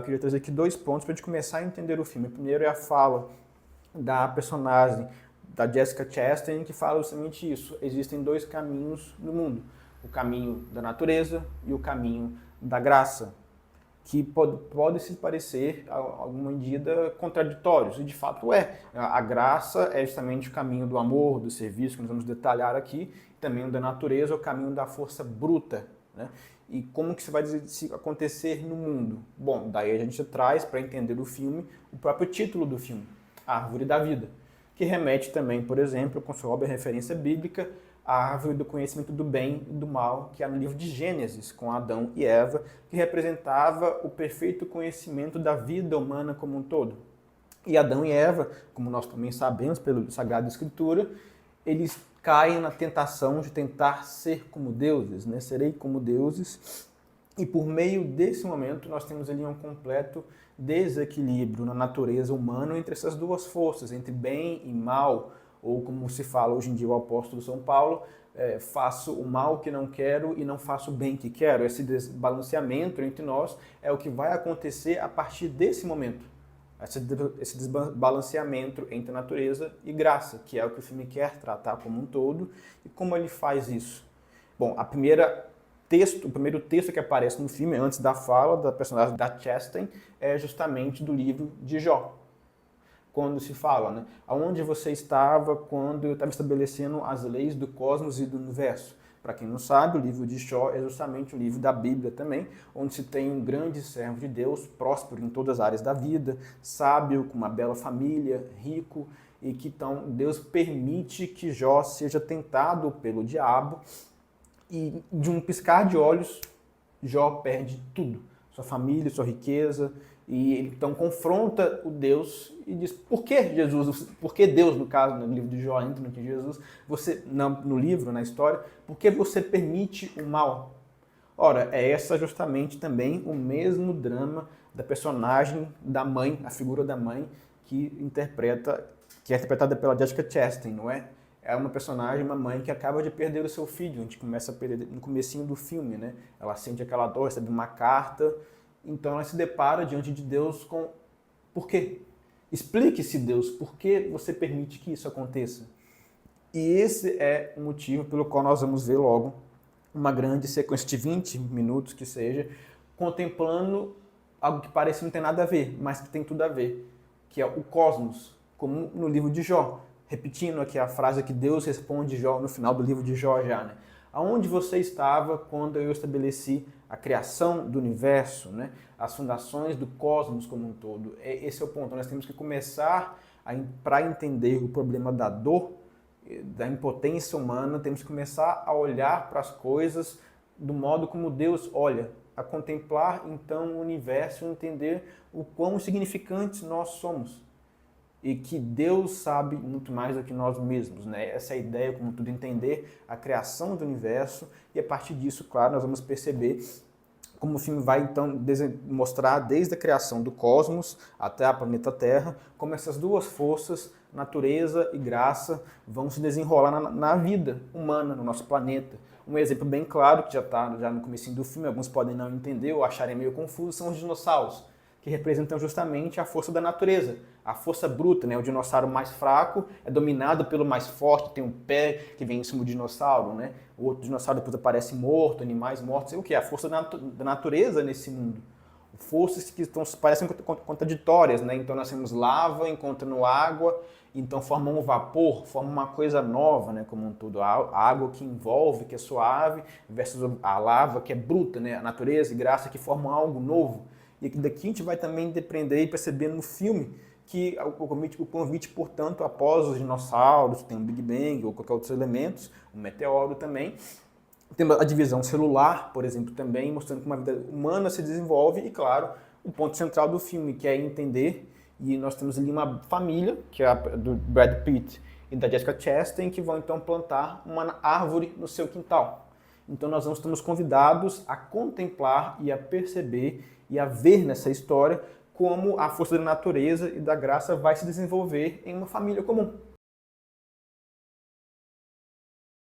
Eu queria trazer aqui 2 pontos para a gente começar a entender o filme. O primeiro é a fala da personagem, da Jessica Chastain, que fala justamente isso. Existem 2 caminhos no mundo. O caminho da natureza e o caminho da graça, que pode se parecer, a alguma medida, contraditórios, e de fato é. A graça é justamente o caminho do amor, do serviço, que nós vamos detalhar aqui, também o da natureza, o caminho da força bruta, né? E como que isso vai acontecer no mundo? Bom, daí a gente traz, para entender o filme, o próprio título do filme, A Árvore da Vida, que remete também, por exemplo, com sua óbvia referência bíblica, a árvore do conhecimento do bem e do mal, que há no livro de Gênesis, com Adão e Eva, que representava o perfeito conhecimento da vida humana como um todo. E Adão e Eva, como nós também sabemos pela Sagrada Escritura, eles caem na tentação de tentar ser como deuses, né? Serei como deuses. E por meio desse momento nós temos ali um completo desequilíbrio na natureza humana entre essas 2 forças, entre bem e mal, ou como se fala hoje em dia o apóstolo São Paulo, faço o mal que não quero e não faço o bem que quero. Esse desbalanceamento entre nós é o que vai acontecer a partir desse momento. Esse desbalanceamento entre natureza e graça, que é o que o filme quer tratar como um todo. E como ele faz isso? Bom, o primeiro texto que aparece no filme, antes da fala da personagem da Chastain, é justamente do livro de Jó. Quando se fala, né? Aonde você estava quando eu estava estabelecendo as leis do cosmos e do universo? Para quem não sabe, o livro de Jó é justamente o livro da Bíblia também, onde se tem um grande servo de Deus, próspero em todas as áreas da vida, sábio, com uma bela família, rico, e que então Deus permite que Jó seja tentado pelo diabo, e de um piscar de olhos, Jó perde tudo, sua família, sua riqueza, e ele então confronta o Deus e diz: por que Jesus, por que Deus, no caso, no livro de Jó, ainda no que Jesus, no livro, na história, por que você permite o mal? Ora, é essa justamente também o mesmo drama da personagem da mãe, a figura da mãe, que é interpretada pela Jessica Chastain, não é? É uma personagem, uma mãe que acaba de perder o seu filho. A gente começa a perder no comecinho do filme, né? Ela sente aquela dor, recebe uma carta, então ela se depara diante de Deus com: por quê? Explique-se, Deus, por que você permite que isso aconteça? E esse é o motivo pelo qual nós vamos ver logo uma grande sequência de 20 minutos que seja, contemplando algo que parece não ter nada a ver, mas que tem tudo a ver, que é o cosmos, como no livro de Jó. Repetindo aqui a frase que Deus responde Jó no final do livro de Jó já, né? Aonde você estava quando eu estabeleci a criação do universo, né? As fundações do cosmos como um todo? Esse é o ponto. Nós temos que começar, para entender o problema da dor, da impotência humana, temos que começar a olhar para as coisas do modo como Deus olha, a contemplar então o universo e entender o quão insignificantes nós somos. E que Deus sabe muito mais do que nós mesmos, né? Essa é a ideia, como tudo, entender a criação do universo, e a partir disso, claro, nós vamos perceber como o filme vai então mostrar desde a criação do cosmos até a planeta Terra, como essas 2 forças, natureza e graça, vão se desenrolar na vida humana, no nosso planeta. Um exemplo bem claro, que já está já no comecinho do filme, alguns podem não entender ou acharem meio confuso, são os dinossauros, que representam justamente a força da natureza, a força bruta, né? O dinossauro mais fraco é dominado pelo mais forte, tem um pé que vem em cima do dinossauro, né? O outro dinossauro depois aparece morto, animais mortos, sei o que? A força da natureza nesse mundo. Forças que parecem contraditórias, né? Então nós temos lava encontrando água, então formam um vapor, formam uma coisa nova, né? Como um todo. A água que envolve, que é suave, versus a lava que é bruta, né? A natureza e graça que formam algo novo. E daqui a gente vai também depreender e perceber no filme que o convite, portanto, após os dinossauros, tem o Big Bang ou qualquer outros elementos, o meteoro também, tem a divisão celular, por exemplo, também, mostrando como a vida humana se desenvolve, e, claro, o ponto central do filme, que é entender, e nós temos ali uma família, que é a do Brad Pitt e da Jessica Chastain, que vão então plantar uma árvore no seu quintal. Então nós estamos convidados a contemplar e a perceber e a ver nessa história como a força da natureza e da graça vai se desenvolver em uma família comum.